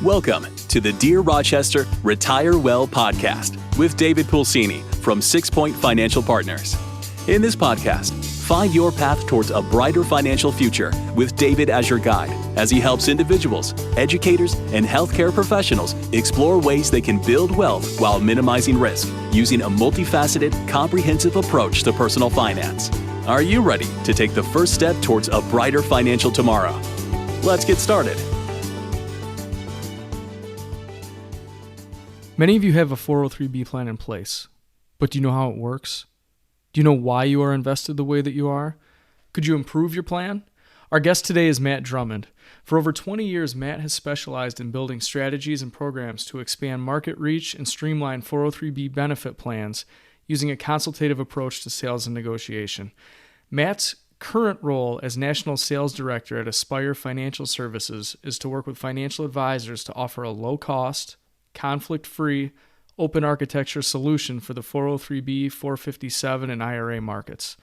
Welcome to the Dear Rochester Retire Well podcast with David Pulcini from 6 Point Financial Partners. In this podcast, find your path towards a brighter financial future with David as your guide as he helps individuals, educators, and healthcare professionals explore ways they can build wealth while minimizing risk using a multifaceted, comprehensive approach to personal finance. Are you ready to take the first step towards a brighter financial tomorrow? Let's get started. Many of you have a 403b plan in place, but do you know how it works? Do you know why you are invested the way that you are? Could you improve your plan? Our guest today is Matt Drummond. For over 20 years, Matt has specialized in building strategies and programs to expand market reach and streamline 403b benefit plans using a consultative approach to sales and negotiation. Matt's current role as National Sales Director at Aspire Financial Services is to work with financial advisors to offer a low-cost, conflict-free, open architecture solution for the 403b, 457, and IRA markets.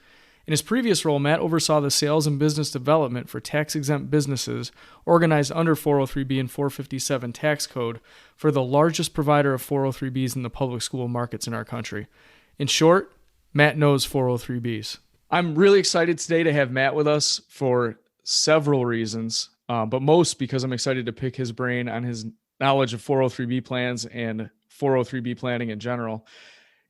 In his previous role, Matt oversaw the sales and business development for tax-exempt businesses organized under 403b and 457 tax code for the largest provider of 403bs in the public school markets in our country. In short, Matt knows 403bs. I'm really excited today to have Matt with us for several reasons, but most because I'm excited to pick his brain on his knowledge of 403b plans and 403b planning in general.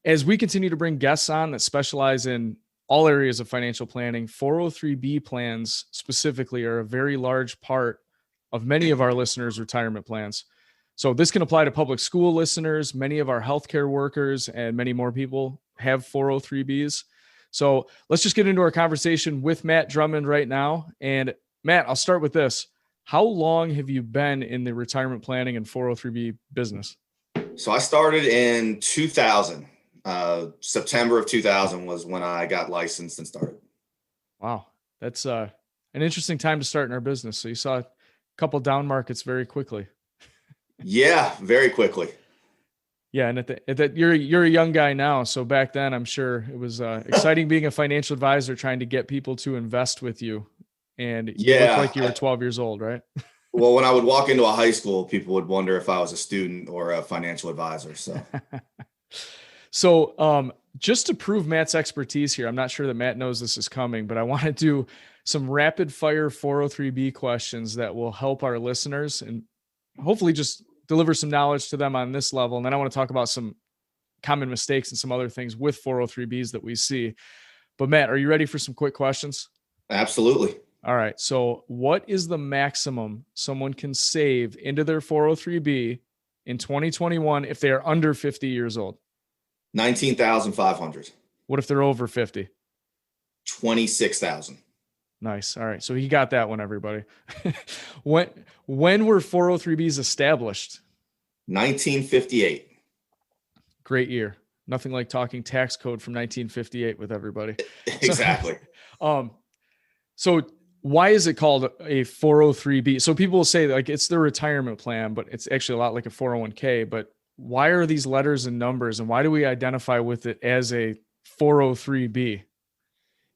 As we continue to bring guests on that specialize in all areas of financial planning, 403b plans specifically are a very large part of many of our listeners' retirement plans. So this can apply to public school listeners, many of our healthcare workers, and many more people have 403bs. So let's just get into our conversation with Matt Drummond right now. And Matt, I'll start with this. How long have you been in the retirement planning and 403b business? So I started in 2000. September of 2000 was when I got licensed and started. Wow. That's an interesting time to start in our business. So you saw a couple down markets very quickly. Yeah, very quickly. Yeah. And you're a young guy now. So back then, I'm sure it was exciting being a financial advisor, trying to get people to invest with you. And you looked like you were 12 years old, right? Well, when I would walk into a high school, people would wonder if I was a student or a financial advisor. So just to prove Matt's expertise here, I'm not sure that Matt knows this is coming, but I want to do some rapid fire 403b questions that will help our listeners and hopefully just deliver some knowledge to them on this level. And then I want to talk about some common mistakes and some other things with 403bs that we see. But Matt, are you ready for some quick questions? Absolutely. All right. So what is the maximum someone can save into their 403b in 2021 if they are under 50 years old? 19,500. What if they're over 50? 26,000. Nice. All right. So he got that one, everybody. When were 403bs established? 1958. Great year. Nothing like talking tax code from 1958 with everybody. Exactly. So why is it called a 403b? So people will say like it's their retirement plan, but it's actually a lot like a 401k. But why are these letters and numbers, and why do we identify with it as a 403b?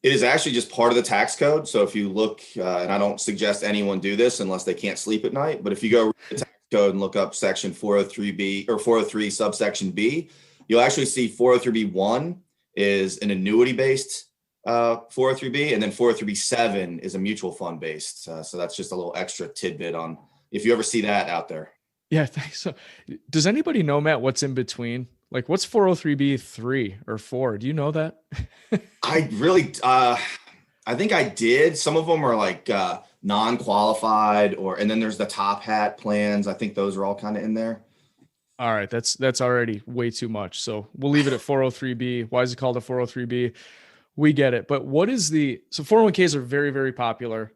It is actually just part of the tax code. So if you look, and I don't suggest anyone do this unless they can't sleep at night, but if you go read the tax code and look up section 403b or 403 subsection B, you'll actually see 403b1 is an annuity-based 403b, and then 403b7 is a mutual fund based. So that's just a little extra tidbit on if you ever see that out there. Yeah, thanks. So does anybody know, Matt, what's in between? Like what's 403b 3 or 4? Do you know that? I really, I think I did. Some of them are like non-qualified and then there's the top hat plans. I think those are all kind of in there. All right. That's already way too much. So we'll leave it at 403b. Why is it called a 403b? We get it. But so 401ks are very, very popular.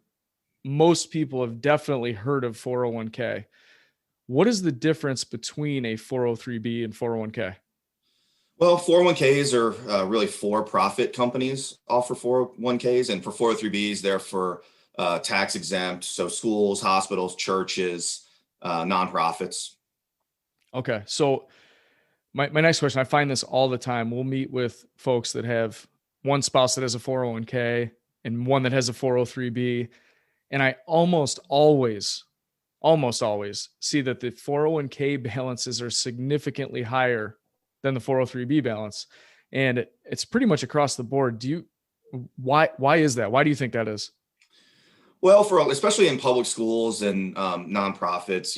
Most people have definitely heard of 401k. What is the difference between a 403b and 401k? Well, 401ks are really for-profit companies offer 401ks, and for 403bs, they're for tax exempt. So schools, hospitals, churches, nonprofits. Okay. So my next question, I find this all the time. We'll meet with folks that have one spouse that has a 401k and one that has a 403b. And I almost always almost always see that the 401k balances are significantly higher than the 403b balance. And it's pretty much across the board. Why is that? Why do you think that is? Well, especially in public schools and nonprofits,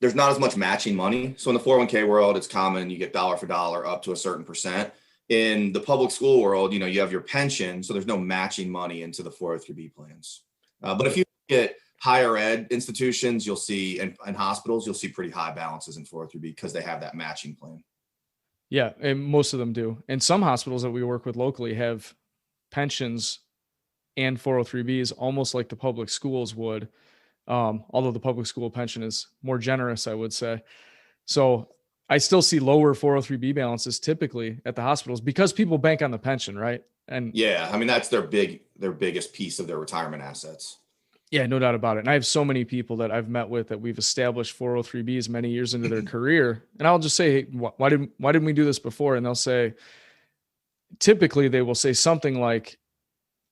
there's not as much matching money. So in the 401k world, it's common you get dollar for dollar up to a certain percent. In the public school world, you have your pension, so there's no matching money into the 403b plans. But if you get higher ed institutions, you'll see, and hospitals, you'll see pretty high balances in 403b because they have that matching plan. Yeah, and most of them do. And some hospitals that we work with locally have pensions and 403bs almost like the public schools would, although the public school pension is more generous, I would say. So I still see lower 403b balances typically at the hospitals because people bank on the pension, right? And yeah, I mean, that's their biggest piece of their retirement assets. Yeah, no doubt about it. And I have so many people that I've met with that we've established 403bs many years into their career. And I'll just say, hey, why didn't we do this before? And they'll say, typically they will say something like,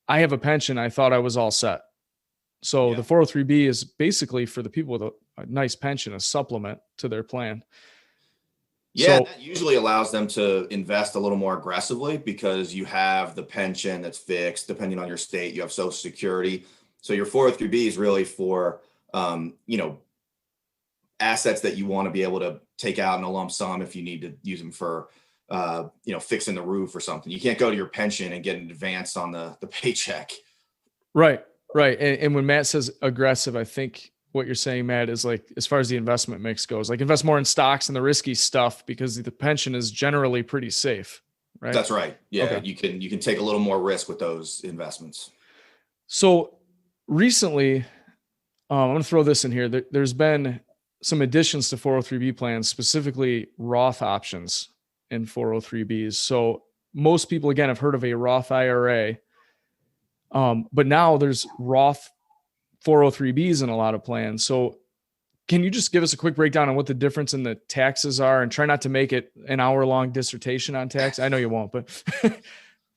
I have a pension. I thought I was all set. So the 403b is basically for the people with a nice pension, a supplement to their plan. Yeah, that usually allows them to invest a little more aggressively because you have the pension that's fixed. Depending on your state, you have Social Security. So your 403b is really for, assets that you want to be able to take out in a lump sum if you need to use them for, fixing the roof or something. You can't go to your pension and get an advance on the paycheck. Right. And when Matt says aggressive, I think what you're saying, Matt, is like, as far as the investment mix goes, like invest more in stocks and the risky stuff because the pension is generally pretty safe, right? That's right. Yeah. Okay. You can take a little more risk with those investments. So recently, I'm going to throw this in here. There's been some additions to 403b plans, specifically Roth options in 403bs. So most people, again, have heard of a Roth IRA, but now there's Roth 403bs in a lot of plans. So can you just give us a quick breakdown on what the difference in the taxes are, and try not to make it an hour-long dissertation on tax? I know you won't, but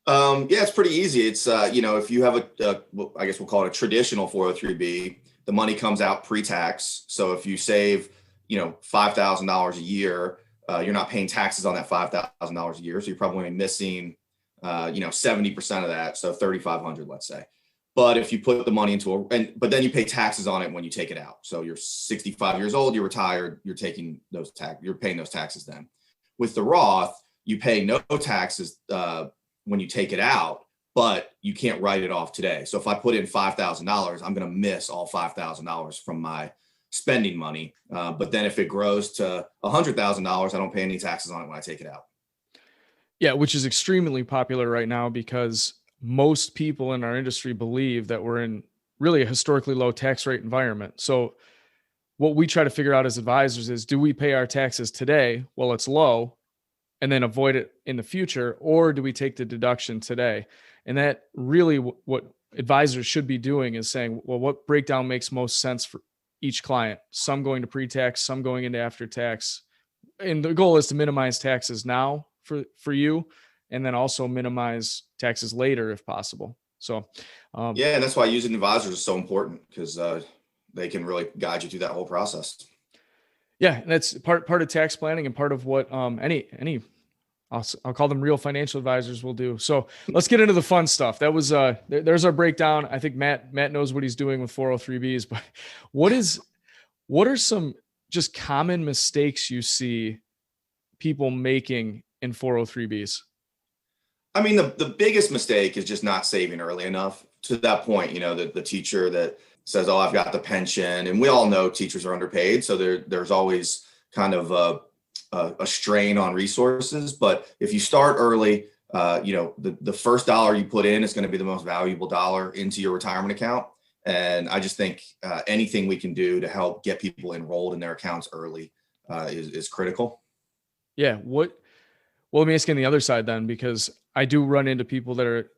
it's pretty easy. It's, if you have I guess we'll call it a traditional 403b, the money comes out pre-tax. So if you save, $5,000 a year, you're not paying taxes on that $5,000 a year. So you're probably missing, 70% of that. So 3,500, let's say. But if you put the money but then you pay taxes on it when you take it out. So you're 65 years old, you're retired, you're paying those taxes then. With the Roth, you pay no taxes when you take it out, but you can't write it off today. So if I put in $5,000, I'm going to miss all $5,000 from my spending money. But then if it grows to $100,000, I don't pay any taxes on it when I take it out. Yeah, which is extremely popular right now because most people in our industry believe that we're in really a historically low tax rate environment. So what we try to figure out as advisors is, do we pay our taxes today while it's low and then avoid it in the future? Or do we take the deduction today? And that really what advisors should be doing is saying, well, what breakdown makes most sense for each client? Some going to pre-tax, some going into after tax. And the goal is to minimize taxes now for you, and then also minimize taxes later if possible. So, and that's why using advisors is so important, because they can really guide you through that whole process. Yeah, and that's part of tax planning and part of what any I'll call them real financial advisors will do. So let's get into the fun stuff. That was there's our breakdown. I think Matt knows what he's doing with 403bs, but what are some just common mistakes you see people making in 403bs? I mean, the biggest mistake is just not saving early enough. To that point, the teacher that says, oh, I've got the pension, and we all know teachers are underpaid. So there's always kind of a strain on resources. But if you start early, the first dollar you put in is going to be the most valuable dollar into your retirement account. And I just think anything we can do to help get people enrolled in their accounts early is critical. Yeah. Well, let me ask you on the other side then, because I do run into people that are,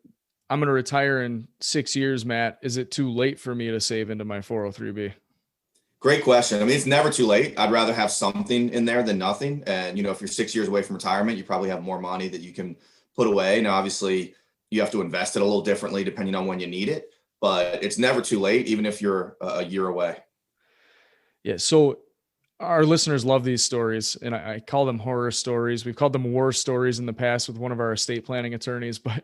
I'm going to retire in 6 years, Matt. Is it too late for me to save into my 403b? Great question. I mean, it's never too late. I'd rather have something in there than nothing. And, if you're 6 years away from retirement, you probably have more money that you can put away. Now, obviously, you have to invest it a little differently depending on when you need it, but it's never too late, even if you're a year away. Yeah. So our listeners love these stories, and I call them horror stories. We've called them war stories in the past with one of our estate planning attorneys. But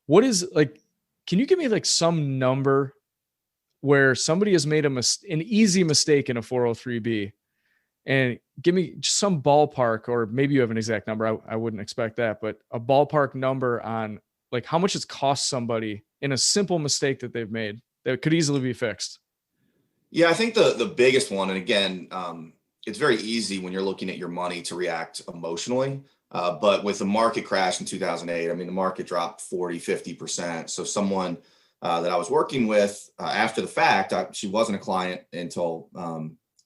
what is like, can you give me like some number where somebody has made an easy mistake in a 403B, and give me just some ballpark, or maybe you have an exact number. I wouldn't expect that, but a ballpark number on like how much it's cost somebody in a simple mistake that they've made that could easily be fixed. Yeah, I think the biggest one, and again, it's very easy when you're looking at your money to react emotionally. But with the market crash in 2008, I mean, the market dropped 40, 50%. So someone that I was working with after the fact, she wasn't a client until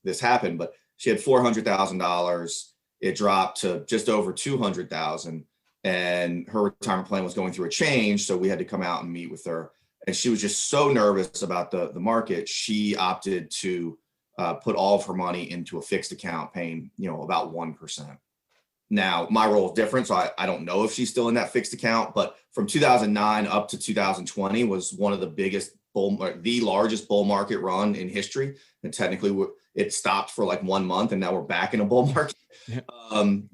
this happened, but she had $400,000. It dropped to just over 200,000, and her retirement plan was going through a change. So we had to come out and meet with her, and she was just so nervous about the market. She opted to put all of her money into a fixed account, paying about 1%. Now my role is different, so I don't know if she's still in that fixed account. But from 2009 up to 2020 was one of the biggest the largest bull market run in history. And technically, it stopped for like 1 month, and now we're back in a bull market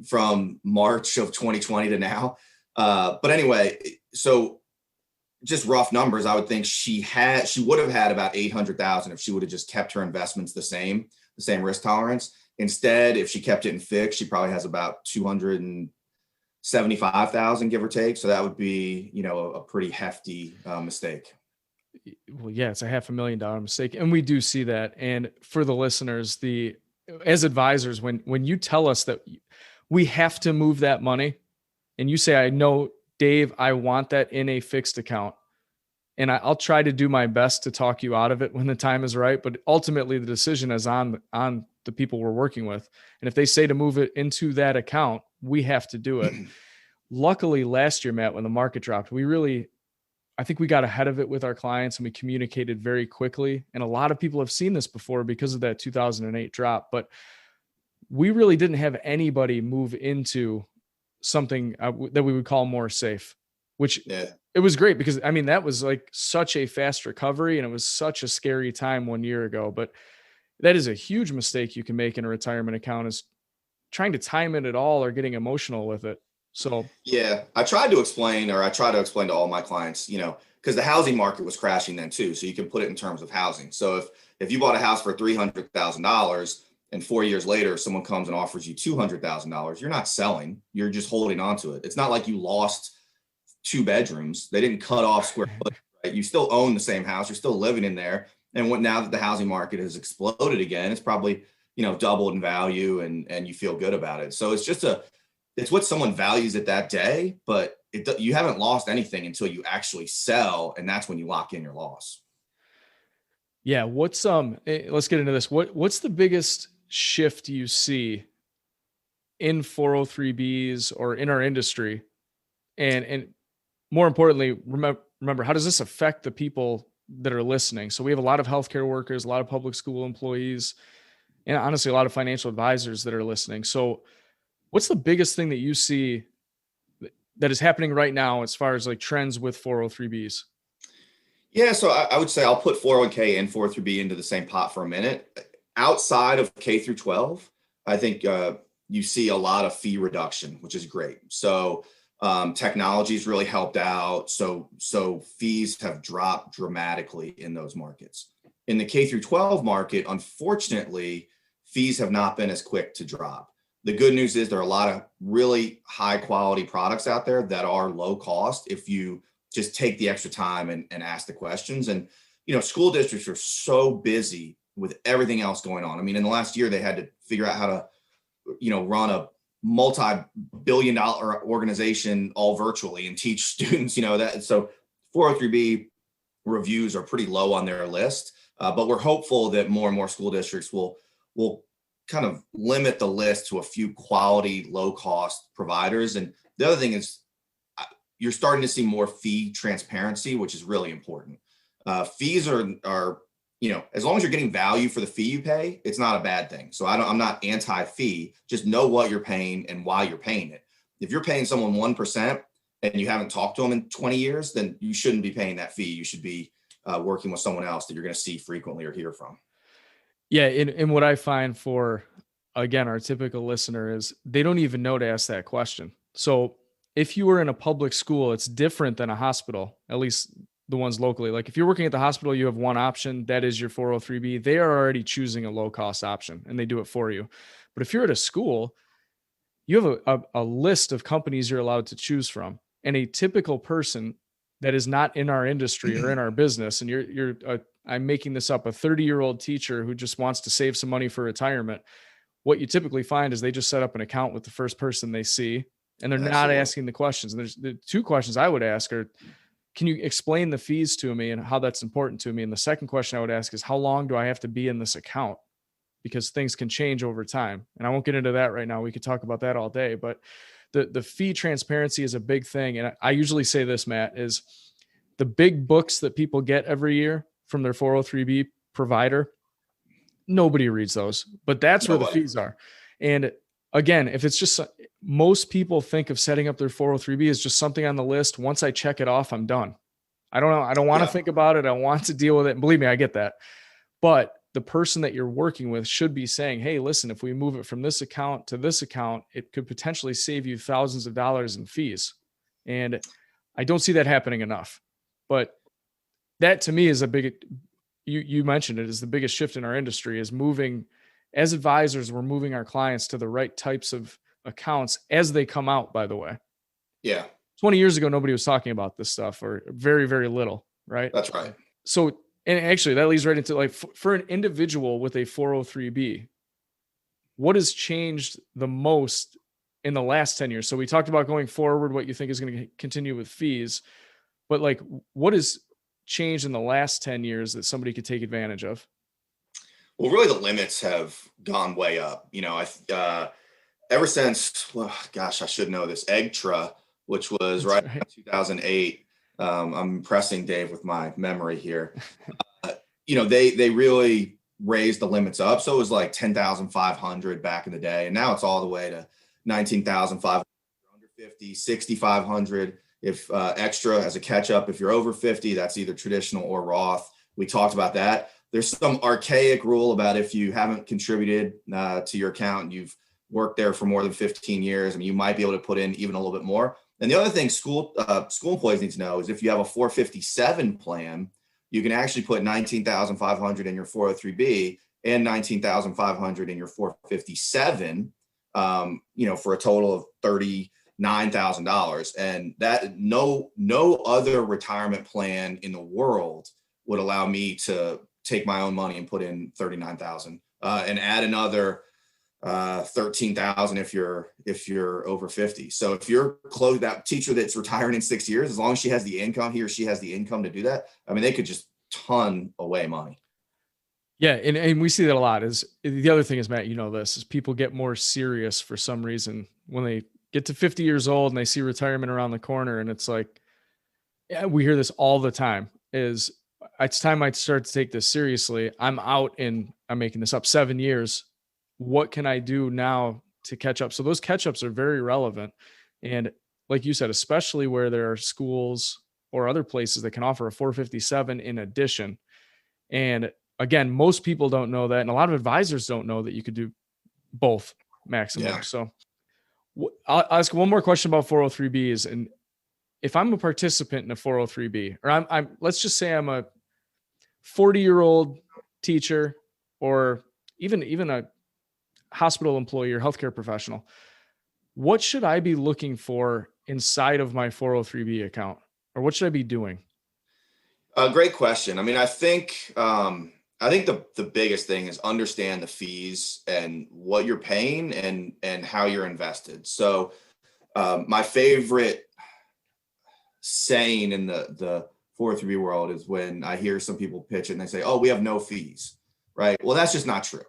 from March of 2020 to now. But anyway, so just rough numbers, I would think she would have had about 800,000 if she would have just kept her investments the same risk tolerance. Instead, if she kept it in fixed, she probably has about 275,000, give or take. So that would be, a pretty hefty mistake. Well, yeah, it's a $500,000 mistake. And we do see that. And for the listeners, as advisors, when you tell us that we have to move that money, and you say, I know, Dave, I want that in a fixed account, and I'll try to do my best to talk you out of it when the time is right. But ultimately, the decision is on the people we're working with. And if they say to move it into that account, we have to do it. Luckily, last year, Matt, when the market dropped, I think we got ahead of it with our clients, and we communicated very quickly. And a lot of people have seen this before because of that 2008 drop. But we really didn't have anybody move into something that we would call more safe, which it was great because, I mean, that was like such a fast recovery, and it was such a scary time 1 year ago. But that is a huge mistake you can make in a retirement account, is trying to time it at all or getting emotional with it. So yeah, I try to explain to all my clients, because the housing market was crashing then too. So you can put it in terms of housing. So if you bought a house for $300,000 and 4 years later, someone comes and offers you $200,000, you're not selling, you're just holding on to it. It's not like you lost 2 bedrooms. They didn't cut off square foot, right? You still own the same house. You're still living in there. And now that the housing market has exploded again, it's probably, doubled in value, and you feel good about it. So it's what someone values at that day, but you haven't lost anything until you actually sell. And that's when you lock in your loss. Yeah. Let's get into this. What's the biggest shift you see in 403Bs or in our industry? And more importantly, remember, how does this affect the people that are listening? So we have a lot of healthcare workers, a lot of public school employees, and honestly, a lot of financial advisors that are listening. So what's the biggest thing that you see that is happening right now as far as like trends with 403Bs? Yeah, so I would say I'll put 401k and 403b into the same pot for a minute. Outside of K through 12, I think you see a lot of fee reduction, which is great. So technology's really helped out. So fees have dropped dramatically in those markets. In the K through 12 market, unfortunately, fees have not been as quick to drop. The good news is there are a lot of really high quality products out there that are low cost if you just take the extra time and ask the questions. And, school districts are so busy with everything else going on. I mean, in the last year, they had to figure out how to, run a multi-billion-dollar organization all virtually and teach students, that. So 403B reviews are pretty low on their list, but we're hopeful that more and more school districts will kind of limit the list to a few quality, low-cost providers. And the other thing is you're starting to see more fee transparency, which is really important. Fees are as long as you're getting value for the fee you pay, it's not a bad thing. So I'm not anti-fee. Just know what you're paying and why you're paying it. If you're paying someone 1% and you haven't talked to them in 20 years, then you shouldn't be paying that fee. You should be working with someone else that you're going to see frequently or hear from. Yeah. And what I find for, again, our typical listener is they don't even know to ask that question. So if you were in a public school, it's different than a hospital, at least the ones locally. Like if you're working at the hospital, you have one option, that is your 403B. They are already choosing a low cost option and they do it for you. But if you're at a school, you have a list of companies you're allowed to choose from. And a typical person that is not in our industry or in our business, and I'm making this up, a 30-year-old teacher who just wants to save some money for retirement, what you typically find is they just set up an account with the first person they see, and they're not Absolutely. asking the questions. And there's the two questions I would ask are, can you explain the fees to me and how that's important to me? And the second question I would ask is, how long do I have to be in this account? Because things can change over time. And I won't get into that right now. We could talk about that all day, but the fee transparency is a big thing. And I usually say this, Matt, is the big books that people get every year from their 403B provider, nobody reads those, but that's where the Nobody. fees are. And again, if it's just, most people think of setting up their 403B as just something on the list. Once I check it off, I'm done. I don't know. I don't want to Yeah. think about it. I want to deal with it. And believe me, I get that. But the person that you're working with should be saying, hey, listen, if we move it from this account to this account, it could potentially save you thousands of dollars in fees. And I don't see that happening enough. But that to me is a big, you mentioned it, is the biggest shift in our industry, is moving, as advisors, we're moving our clients to the right types of accounts as they come out, by the way. Yeah, 20 years ago, nobody was talking about this stuff, or very, very little, right? that's right. So, and actually that leads right into, like, for an individual with a 403B, what has changed the most in the last 10 years? So we talked about going forward, what you think is going to continue with fees, but like, what has changed in the last 10 years that somebody could take advantage of? Well, really, the limits have gone way up. Ever since, well, gosh, I should know this, EGTRA, which was That's right right. in 2008. I'm impressing Dave with my memory here. They really raised the limits up. So it was like 10,500 back in the day. And now it's all the way to 19,500, under 50, 6,500. If extra as a catch up, if you're over 50, that's either traditional or Roth. We talked about that. There's some archaic rule about if you haven't contributed to your account and you've worked there for more than 15 years, I mean, you might be able to put in even a little bit more. And the other thing school employees need to know is if you have a 457 plan, you can actually put 19,500 in your 403B and 19,500 in your 457, for a total of $39,000. And that no other retirement plan in the world would allow me to take my own money and put in 39,000 and add another 13,000 if you're over 50. So if you're close, that teacher that's retiring in 6 years, as long as she has the income, he or she has the income to do that, I mean, they could just ton away money. Yeah. And we see that a lot. Is the other thing is, Matt, this is people get more serious for some reason when they get to 50 years old and they see retirement around the corner. And it's like, yeah, we hear this all the time, is it's time I start to take this seriously. I'm out in, I'm making this up, 7 years. What can I do now to catch up? So those catch ups are very relevant. And like you said, especially where there are schools or other places that can offer a 457 in addition. And again, most people don't know that. And a lot of advisors don't know that you could do both maximum. Yeah. So I'll ask one more question about 403Bs. And if I'm a participant in a 403B, or I'm let's just say I'm a 40-year-old teacher, or even a hospital employee or healthcare professional, what should I be looking for inside of my 403B account, or what should I be doing? Great question. I mean, I think the biggest thing is understand the fees and what you're paying and how you're invested. So my favorite saying in the 403B world is when I hear some people pitch it and they say, "Oh, we have no fees," right? Well, that's just not true.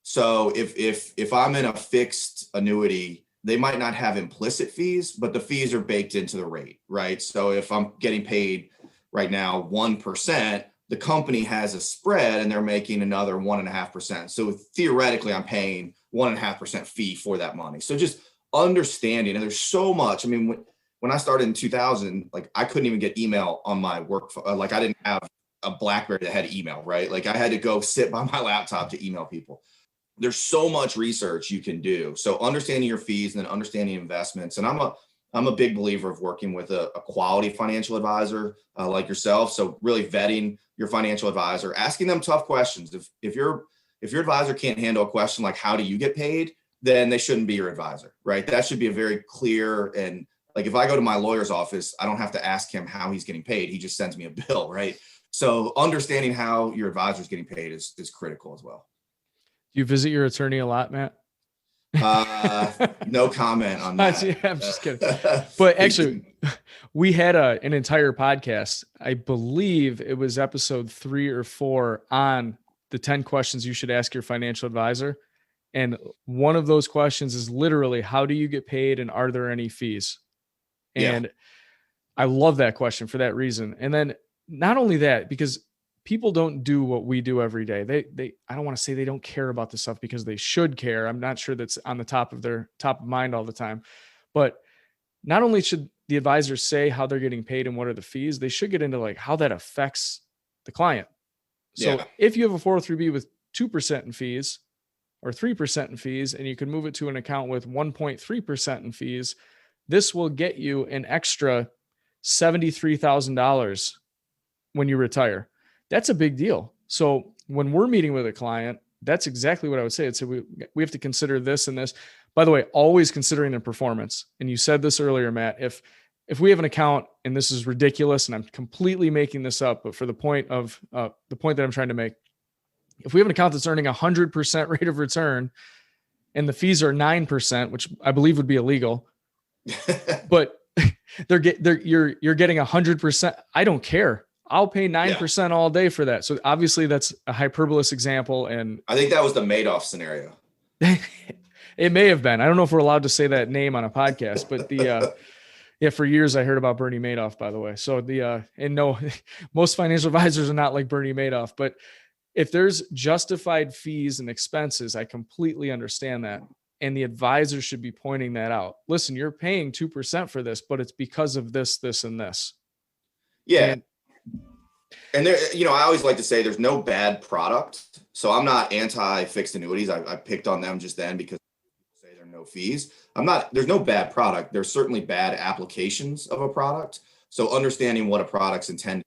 So if I'm in a fixed annuity, they might not have implicit fees, but the fees are baked into the rate, right? So if I'm getting paid right now 1%, the company has a spread and they're making another 1.5%. So theoretically, I'm paying 1.5% fee for that money. So just understanding, and there's so much. I mean, when I started in 2000, like I couldn't even get email on my work phone. Like I didn't have a BlackBerry that had email, right? Like I had to go sit by my laptop to email people. There's so much research you can do. So understanding your fees and then understanding investments. And I'm a big believer of working with a quality financial advisor like yourself. So really vetting your financial advisor, asking them tough questions. If your advisor can't handle a question like how do you get paid, then they shouldn't be your advisor, right? That should be a very clear, and like if I go to my lawyer's office, I don't have to ask him how he's getting paid. He just sends me a bill, right? So understanding how your advisor is getting paid is critical as well. Do you visit your attorney a lot, Matt? No comment on that. Yeah, I'm just kidding. But actually, we had an entire podcast. I believe it was episode 3 or 4 on the 10 questions you should ask your financial advisor. And one of those questions is literally, how do you get paid and are there any fees? And I love that question for that reason. And then not only that, because people don't do what we do every day. I don't want to say they don't care about this stuff because they should care. I'm not sure that's on the top of mind all the time, but not only should the advisor say how they're getting paid and what are the fees, they should get into like how that affects the client. So if you have a 403B with 2% in fees or 3% in fees, and you can move it to an account with 1.3% in fees, this will get you an extra $73,000 when you retire. That's a big deal. So when we're meeting with a client, that's exactly what I would say. It's we have to consider this and this. By the way, always considering their performance. And you said this earlier, Matt, if we have an account, and this is ridiculous, and I'm completely making this up, but for the point that I'm trying to make, if we have an account that's earning 100% rate of return and the fees are 9%, which I believe would be illegal, but you're getting 100%. I don't care. I'll pay 9% all day for that. So obviously that's a hyperbolous example. And I think that was the Madoff scenario. It may have been. I don't know if we're allowed to say that name on a podcast, but for years I heard about Bernie Madoff, by the way. So and no, most financial advisors are not like Bernie Madoff, but if there's justified fees and expenses, I completely understand that. And the advisor should be pointing that out. Listen, you're paying 2% for this, but it's because of this, this, and this. Yeah. And there, I always like to say there's no bad product. So I'm not anti fixed annuities. I picked on them just then because people say there are no fees. There's no bad product. There's certainly bad applications of a product. So understanding what a product's intended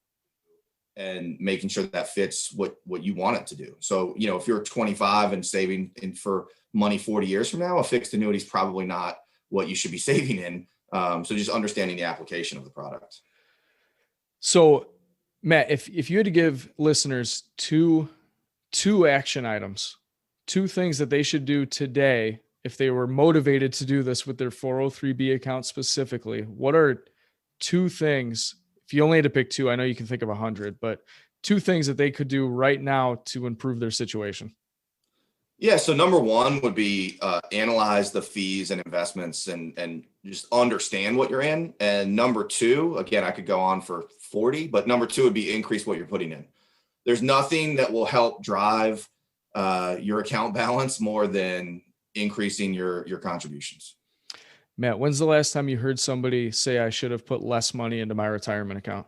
and making sure that fits what you want it to do. So, if you're 25 and saving for money 40 years from now, a fixed annuity is probably not what you should be saving in. So just understanding the application of the product. So Matt, if you had to give listeners two action items, 2 things that they should do today, if they were motivated to do this with their 403B account specifically, what are 2 things? If you only had to pick 2, I know you can think of 100, but 2 things that they could do right now to improve their situation. Yeah. So number 1 would be analyze the fees and investments and just understand what you're in. And number 2, again, I could go on for 40, but number 2 would be increase what you're putting in. There's nothing that will help drive your account balance more than increasing your contributions. Matt, when's the last time you heard somebody say I should have put less money into my retirement account?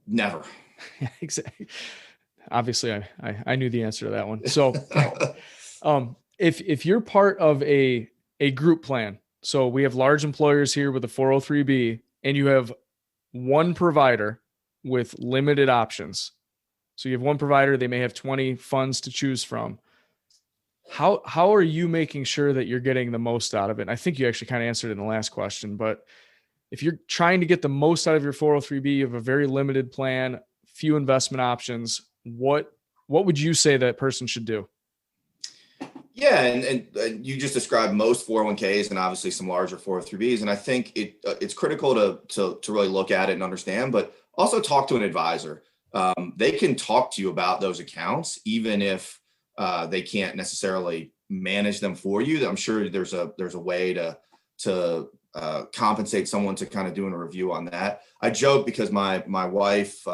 Never. Exactly. Obviously, I knew the answer to that one. So if you're part of a group plan, so we have large employers here with a 403B, and you have one provider with limited options. So you have one provider, they may have 20 funds to choose from. How are you making sure that you're getting the most out of it? And I think you actually kind of answered it in the last question, but if you're trying to get the most out of your 403B, you have a very limited plan, few investment options. What would you say that person should do? Yeah, and you just described most 401ks and obviously some larger 403Bs, and I think it's critical to really look at it and understand, but also talk to an advisor. They can talk to you about those accounts, even if they can't necessarily manage them for you. I'm sure there's a way to compensate someone to kind of doing a review on that. I joke because my wife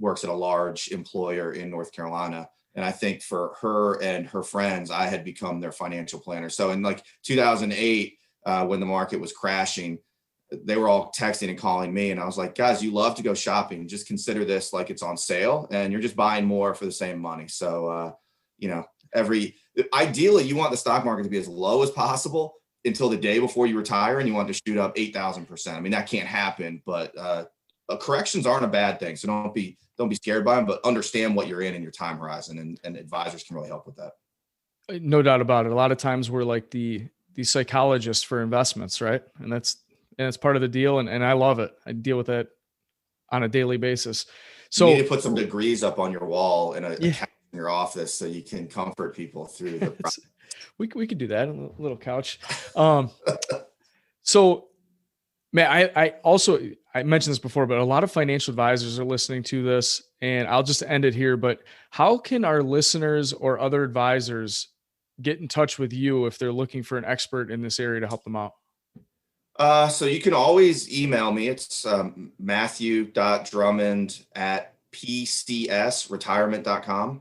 works at a large employer in North Carolina. And I think for her and her friends, I had become their financial planner. So in like 2008, when the market was crashing, they were all texting and calling me. And I was like, guys, you love to go shopping. Just consider this like it's on sale and you're just buying more for the same money. So, ideally you want the stock market to be as low as possible until the day before you retire, and you want to shoot up 8,000%. I mean, that can't happen, but corrections aren't a bad thing. So don't be scared by them, but understand what you're in your time horizon, and advisors can really help with that. No doubt about it. A lot of times we're like the psychologist for investments, right? And that's part of the deal. And I love it. I deal with that on a daily basis. So you need to put some degrees up on your wall in in your office so you can comfort people through the process. We could do that, a little couch. So man, I mentioned this before, but a lot of financial advisors are listening to this, and I'll just end it here. But how can our listeners or other advisors get in touch with you if they're looking for an expert in this area to help them out? So you can always email me. It's matthew.drummond@PCSretirement.com.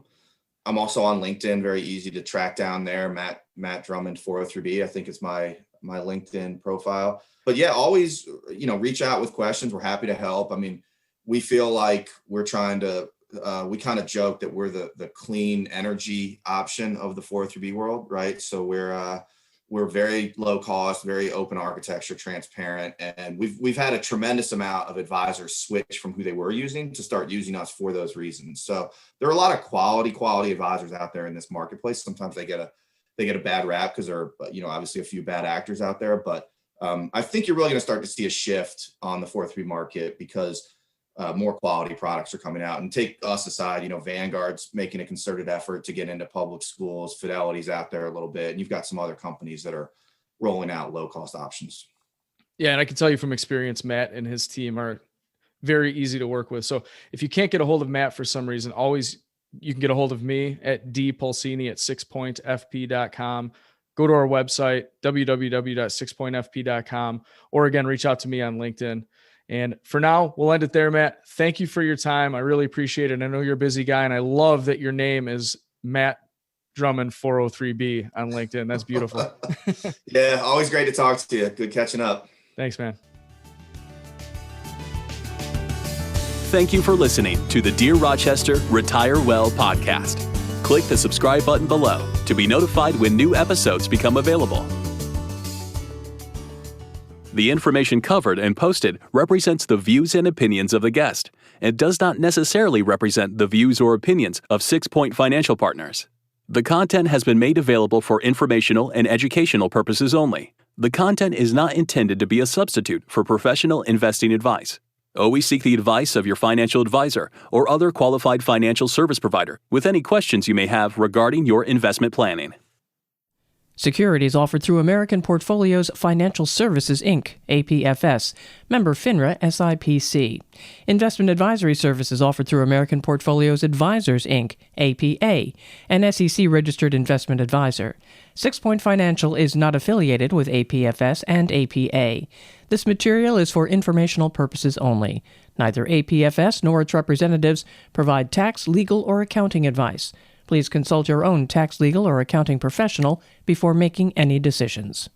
I'm also on LinkedIn, very easy to track down there. Matt Drummond 403B, I think it's my LinkedIn profile. But yeah, always, reach out with questions. We're happy to help. I mean, we feel like we're trying to, we kind of joke that we're the clean energy option of the 403B world, right? So we're very low cost, very open architecture, transparent. And we've had a tremendous amount of advisors switch from who they were using to start using us for those reasons. So there are a lot of quality advisors out there in this marketplace. Sometimes they get a bad rap because there are, obviously a few bad actors out there. But I think you're really going to start to see a shift on the 403 market because more quality products are coming out. And take us aside, Vanguard's making a concerted effort to get into public schools. Fidelity's out there a little bit. And you've got some other companies that are rolling out low-cost options. Yeah, and I can tell you from experience, Matt and his team are very easy to work with. So if you can't get a hold of Matt for some reason, you can get a hold of me at dpulcini@sixpointfp.com. Go to our website, www.sixpointfp.com, or again, reach out to me on LinkedIn. And for now, we'll end it there, Matt. Thank you for your time. I really appreciate it. I know you're a busy guy, and I love that your name is Matt Drummond 403B on LinkedIn. That's beautiful. Yeah, always great to talk to you. Good catching up. Thanks, man. Thank you for listening to the Dear Rochester Retire Well podcast. Click the subscribe button below to be notified when new episodes become available. The information covered and posted represents the views and opinions of the guest and does not necessarily represent the views or opinions of 6 Point Financial Partners. The content has been made available for informational and educational purposes only. The content is not intended to be a substitute for professional investing advice. Always seek the advice of your financial advisor or other qualified financial service provider with any questions you may have regarding your investment planning. Securities offered through American Portfolios Financial Services, Inc., APFS, member FINRA SIPC. Investment advisory services offered through American Portfolios Advisors, Inc., APA, an SEC-registered investment advisor. 6 Point Financial is not affiliated with APFS and APA. This material is for informational purposes only. Neither APFS nor its representatives provide tax, legal, or accounting advice. Please consult your own tax, legal, or accounting professional before making any decisions.